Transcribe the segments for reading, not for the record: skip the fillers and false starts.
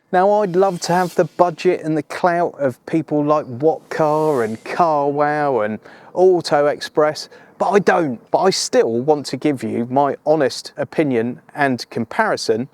Now, I'd love to have the budget and the clout of people like Whatcar and CarWow and Auto Express, but I don't. But I still want to give you my honest opinion and comparison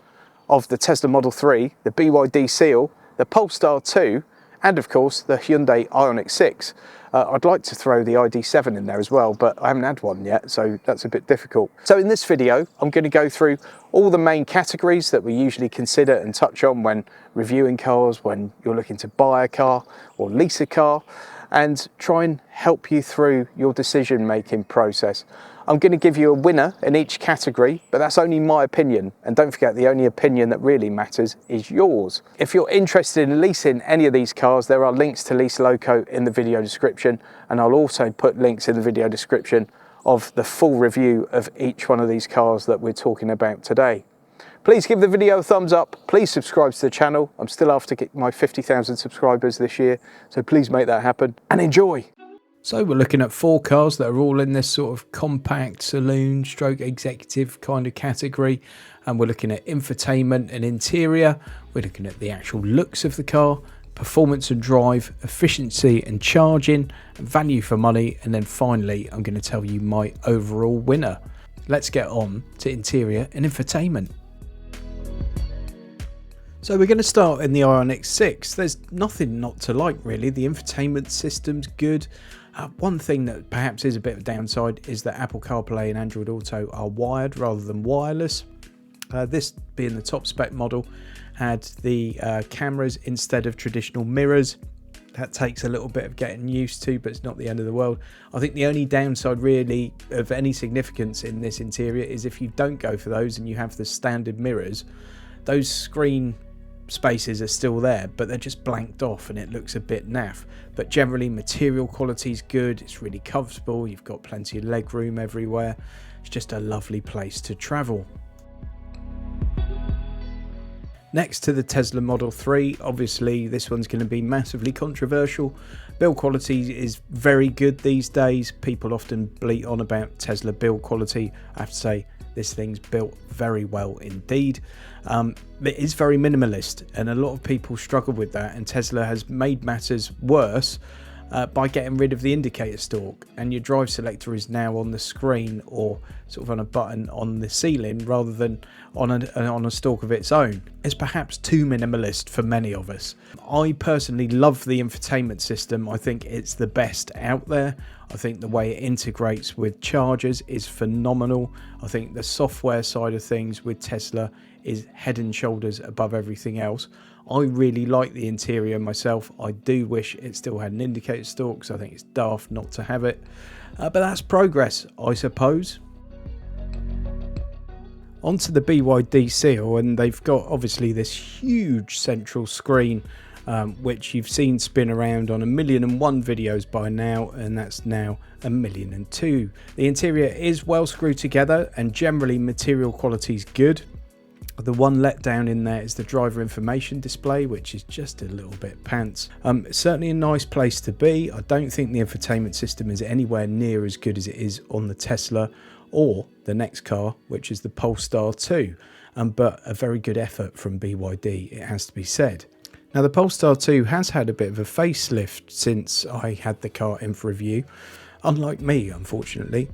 of the Tesla Model 3, the BYD Seal, the Polestar 2, and of course the Hyundai IONIQ 6. I'd like to throw the ID7 in there as well, but I haven't had one yet, so that's a bit difficult. So in this video, I'm going to go through all the main categories that we usually consider and touch on when reviewing cars, when you're looking to buy a car or lease a car, and try and help you through your decision-making process. I'm going to give you a winner in each category, but that's only my opinion. And don't forget, the only opinion that really matters is yours. If you're interested in leasing any of these cars, there are links to Lease Loco in the video description. And I'll also put links in the video description of the full review of each one of these cars that we're talking about today. Please give the video a thumbs up. Please subscribe to the channel. I'm still after getting my 50,000 subscribers this year, so please make that happen and enjoy. So we're looking at 4 cars that are all in this sort of compact saloon stroke executive kind of category, and we're looking at infotainment and interior. We're looking at the actual looks of the car, performance and drive, efficiency and charging, value for money, and then finally I'm going to tell you my overall winner. Let's get on to interior and infotainment. So we're going to start in the IONIQ 6. There's nothing not to like really. The infotainment system's good. One thing that perhaps is a bit of a downside is that Apple CarPlay and Android Auto are wired rather than wireless. This being the top spec model had the cameras instead of traditional mirrors. That takes a little bit of getting used to, but it's not the end of the world. I think the only downside really of any significance in this interior is if you don't go for those and you have the standard mirrors, those screen spaces are still there, but they're just blanked off and it looks a bit naff. But generally material quality is good, it's really comfortable, you've got plenty of leg room everywhere. It's just a lovely place to travel. Next to the Tesla Model 3, obviously this one's going to be massively controversial. Build quality is very good these days. People often bleat on about Tesla build quality. I have to say this thing's built very well indeed. It is very minimalist and a lot of people struggle with that, and Tesla has made matters worse by getting rid of the indicator stalk, and your drive selector is now on the screen or sort of on a button on the ceiling rather than on a stalk of its own. It's perhaps too minimalist for many of us. I personally love the infotainment system. I think it's the best out there. I think the way it integrates with chargers is phenomenal. I think the software side of things with Tesla is head and shoulders above everything else. I really like the interior myself. I do wish it still had an indicator stalk because I think it's daft not to have it. But that's progress, I suppose. Onto the BYD Seal, and they've got obviously this huge central screen which you've seen spin around on 1,000,001 videos by now, and that's now 1,000,002. The interior is well screwed together and generally material quality is good. The one letdown in there is the driver information display, which is just a little bit pants. Certainly a nice place to be. I don't think the infotainment system is anywhere near as good as it is on the Tesla or the next car, which is the Polestar 2, but a very good effort from BYD, it has to be said. Now the Polestar 2 has had a bit of a facelift since I had the car in for review, unlike me unfortunately.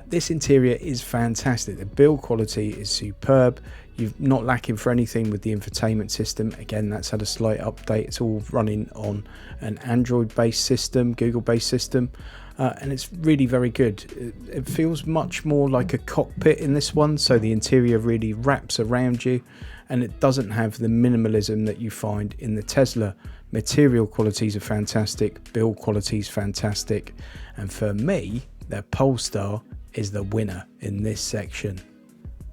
This interior is fantastic, the build quality is superb. You're not lacking for anything with the infotainment system. Again, that's had a slight update. It's all running on an Android based system, Google based system, and it's really very good. It feels much more like a cockpit in this one, so the interior really wraps around you and it doesn't have the minimalism that you find in the Tesla. Material qualities are fantastic, build quality is fantastic, and for me the Polestar is the winner in this section.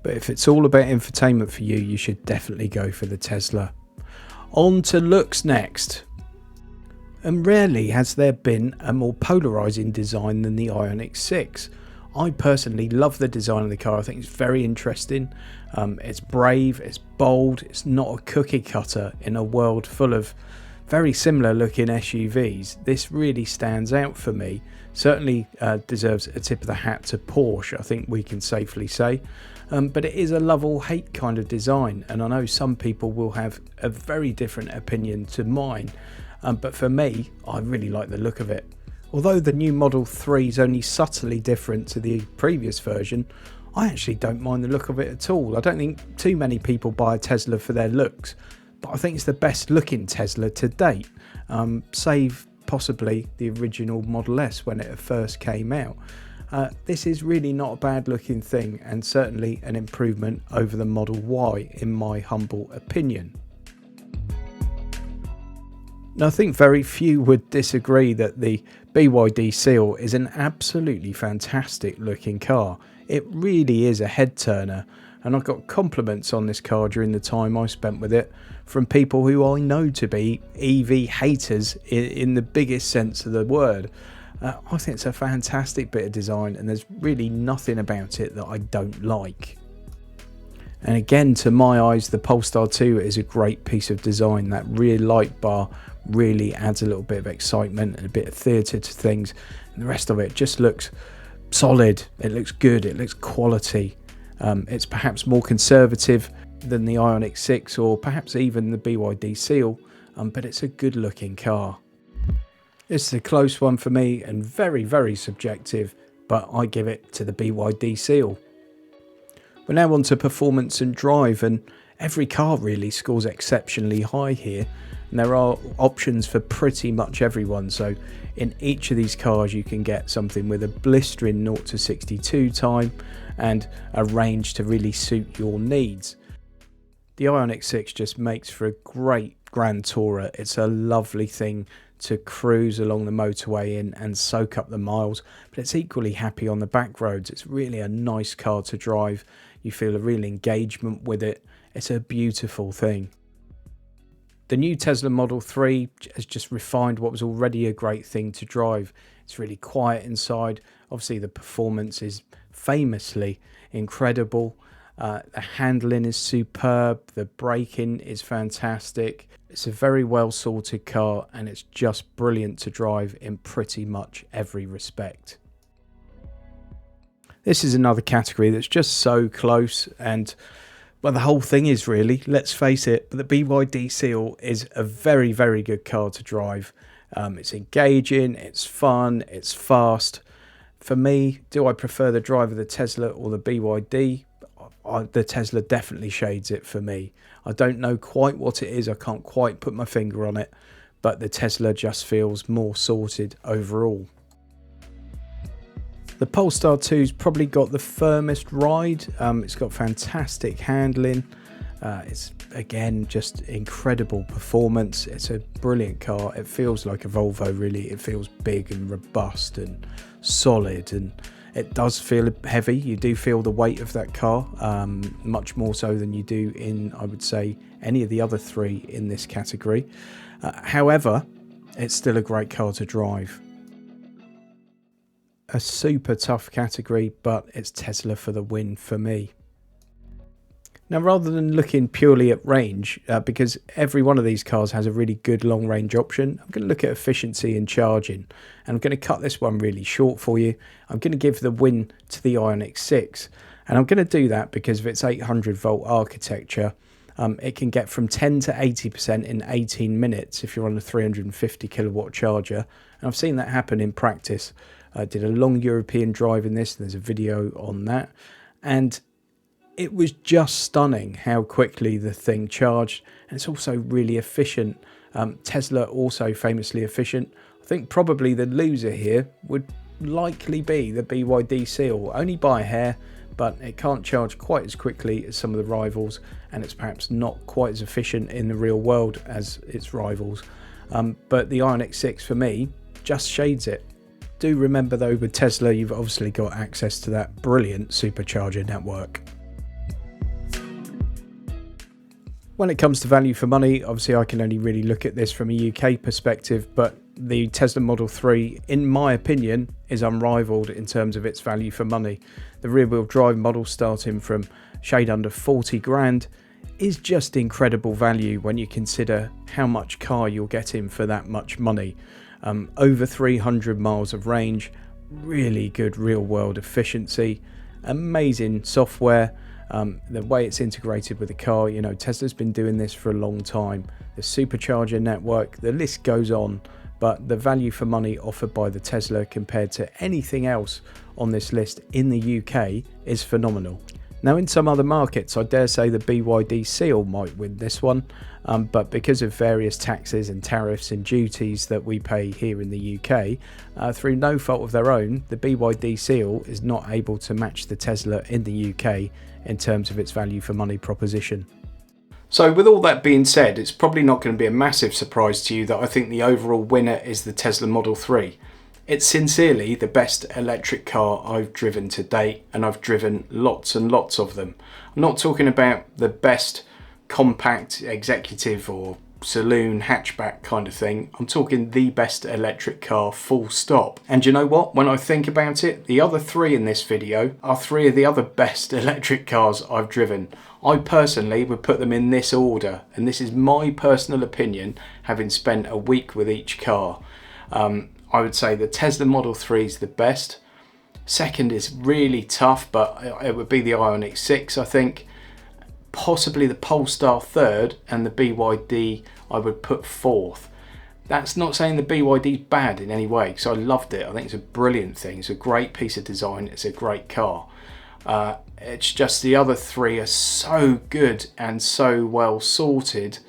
But if it's all about infotainment for you, you should definitely go for the Tesla. On to looks next. And rarely has there been a more polarising design than the IONIQ 6. I personally love the design of the car. I think it's very interesting. It's brave, it's bold, it's not a cookie cutter in a world full of very similar looking SUVs, this really stands out for me. Certainly deserves a tip of the hat to Porsche, I think we can safely say. But it is a love or hate kind of design, and I know some people will have a very different opinion to mine, but for me, I really like the look of it. Although the new Model 3 is only subtly different to the previous version, I actually don't mind the look of it at all. I don't think too many people buy a Tesla for their looks, but I think it's the best looking Tesla to date, save possibly the original Model S when it first came out. This is really not a bad looking thing, and certainly an improvement over the Model Y in my humble opinion. Now, I think very few would disagree that the BYD Seal is an absolutely fantastic looking car. It really is a head turner, and I got compliments on this car during the time I spent with it from people who I know to be EV haters in the biggest sense of the word. I think it's a fantastic bit of design, and there's really nothing about it that I don't like. And again, to my eyes, the Polestar 2 is a great piece of design. That rear light bar really adds a little bit of excitement and a bit of theatre to things, and the rest of it just looks solid. It looks good, it looks quality. It's perhaps more conservative than the IONIQ 6 or perhaps even the BYD Seal, but it's a good looking car. This is a close one for me and very, very subjective, but I give it to the BYD Seal. We're now on to performance and drive, and every car really scores exceptionally high here, and there are options for pretty much everyone. So in each of these cars you can get something with a blistering 0 to 62 time and a range to really suit your needs. The IONIQ 6 just makes for a great Grand Tourer. It's a lovely thing to cruise along the motorway in and soak up the miles, but it's equally happy on the back roads. It's really a nice car to drive. You feel a real engagement with it. It's a beautiful thing. The new Tesla Model 3 has just refined what was already a great thing to drive. It's really quiet inside. Obviously the performance is famously incredible. The handling is superb. The braking is fantastic. It's a very well sorted car, and it's just brilliant to drive in pretty much every respect. This is another category that's just so close, and well, the whole thing is really, let's face it, but the BYD Seal is a very, very good car to drive. It's engaging, it's fun, it's fast. For me, do I prefer the drive of the Tesla or the BYD? The Tesla definitely shades it for me. I don't know quite what it is, I can't quite put my finger on it, but the Tesla just feels more sorted overall. The Polestar 2's probably got the firmest ride. It's got fantastic handling. It's again just incredible performance. It's a brilliant car. It feels like a Volvo really. It feels big and robust and solid, and it does feel heavy. You do feel the weight of that car, much more so than you do in, I would say, any of the other three in this category. However, it's still a great car to drive. A super tough category, but it's Tesla for the win for me. Now, rather than looking purely at range, because every one of these cars has a really good long range option, I'm going to look at efficiency and charging, and I'm going to cut this one really short for you. I'm going to give the win to the IONIQ 6, and I'm going to do that because of its 800 volt architecture. It can get from 10 to 80% in 18 minutes if you're on a 350 kilowatt charger, and I've seen that happen in practice. I did a long European drive in this, and there's a video on that, and it was just stunning how quickly the thing charged, and it's also really efficient. Tesla also famously efficient. I think probably the loser here would likely be the BYD Seal, only by a hair, but it can't charge quite as quickly as some of the rivals, and it's perhaps not quite as efficient in the real world as its rivals. But the IONIQ 6 for me just shades it. Do remember though, with Tesla you've obviously got access to that brilliant supercharger network. When it comes to value for money, obviously I can only really look at this from a UK perspective, but the Tesla Model 3, in my opinion, is unrivaled in terms of its value for money. The rear-wheel drive model starting from shade under 40 grand is just incredible value when you consider how much car you're getting for that much money. Over 300 miles of range, really good real world efficiency, amazing software, the way it's integrated with the car. You know, Tesla's been doing this for a long time. The supercharger network, the list goes on, but the value for money offered by the Tesla compared to anything else on this list in the UK is phenomenal. Now, in some other markets, I dare say the BYD Seal might win this one, but because of various taxes and tariffs and duties that we pay here in the UK, through no fault of their own, the BYD Seal is not able to match the Tesla in the UK in terms of its value for money proposition. So with all that being said, it's probably not going to be a massive surprise to you that I think the overall winner is the Tesla Model 3. It's sincerely the best electric car I've driven to date, and I've driven lots and lots of them. I'm not talking about the best compact executive or saloon hatchback kind of thing. I'm talking the best electric car, full stop. And you know what? When I think about it, the other three in this video are three of the other best electric cars I've driven. I personally would put them in this order, and this is my personal opinion, having spent a week with each car. I would say the Tesla Model 3 is the best. Second is really tough, but it would be the IONIQ 6, I think. Possibly the Polestar third, and the BYD I would put fourth. That's not saying the BYD is bad in any way, because I loved it. I think it's a brilliant thing. It's a great piece of design. It's a great car. It's just the other three are so good and so well sorted.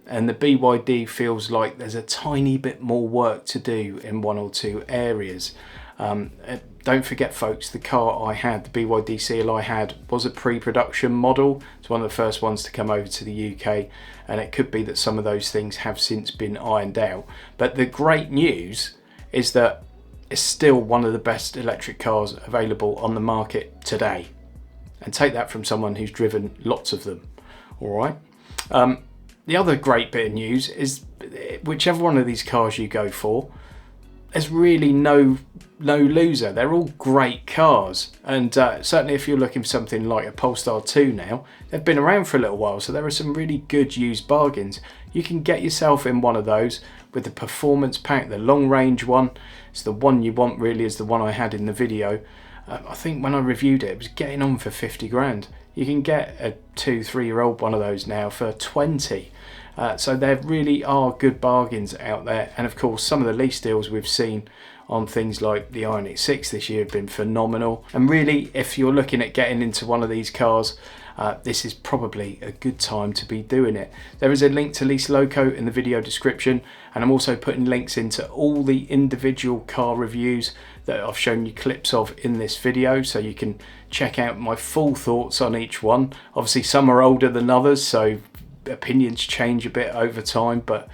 And the BYD feels like there's a tiny bit more work to do in one or two areas. Don't forget, folks, the car I had, the BYD Seal I had, was a pre-production model. It's one of the first ones to come over to the UK, and it could be that some of those things have since been ironed out. But the great news is that it's still one of the best electric cars available on the market today. And take that from someone who's driven lots of them. All right. The other great bit of news is whichever one of these cars you go for, there's really no loser. They're all great cars, and certainly if you're looking for something like a Polestar 2 now, they've been around for a little while, so there are some really good used bargains. You can get yourself in one of those with the performance pack, the long range one. It's the one you want, really, is the one I had in the video. I think when I reviewed it, it was getting on for 50 grand. You can get a 2-3 year old one of those now for 20. So there really are good bargains out there. And of course, some of the lease deals we've seen on things like the IONIQ 6 this year have been phenomenal. And really, if you're looking at getting into one of these cars, this is probably a good time to be doing it. There is a link to Lease Loco in the video description, and I'm also putting links into all the individual car reviews that I've shown you clips of in this video, so you can check out my full thoughts on each one. Obviously, some are older than others, so opinions change a bit over time, but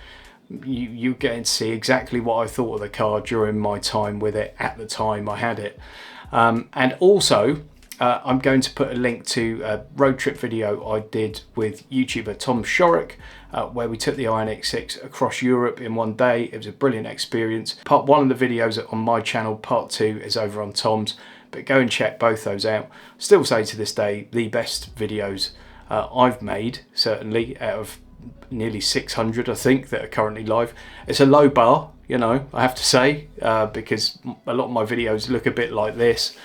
you get to see exactly what I thought of the car during my time with it at the time I had it. And also, I'm going to put a link to a road trip video I did with YouTuber 𝘼𝙁𝙁𝙄𝙇𝙄𝙼𝙎, where we took the IONIQ 6 across Europe in one day. It was a brilliant experience. Part 1 of the videos are on my channel, part 2 is over on Tom's, but go and check both those out. Still say to this day, the best videos I've made, certainly, out of nearly 600 I think that are currently live. It's a low bar, you know, I have to say, because a lot of my videos look a bit like this,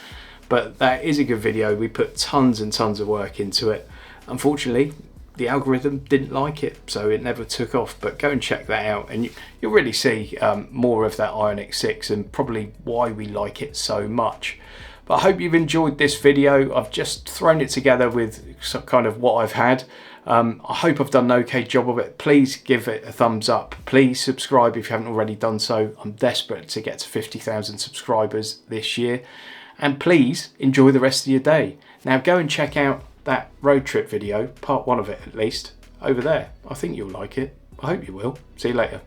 but that is a good video. We put tons and tons of work into it. Unfortunately, the algorithm didn't like it, so it never took off, but go and check that out, and you'll really see more of that IONIQ 6 and probably why we like it so much. But I hope you've enjoyed this video. I've just thrown it together with some kind of what I've had. I hope I've done an okay job of it. Please give it a thumbs up. Please subscribe if you haven't already done so. I'm desperate to get to 50,000 subscribers this year. And please enjoy the rest of your day. Now go and check out that road trip video, part 1 of it at least, over there. I think you'll like it. I hope you will. See you later.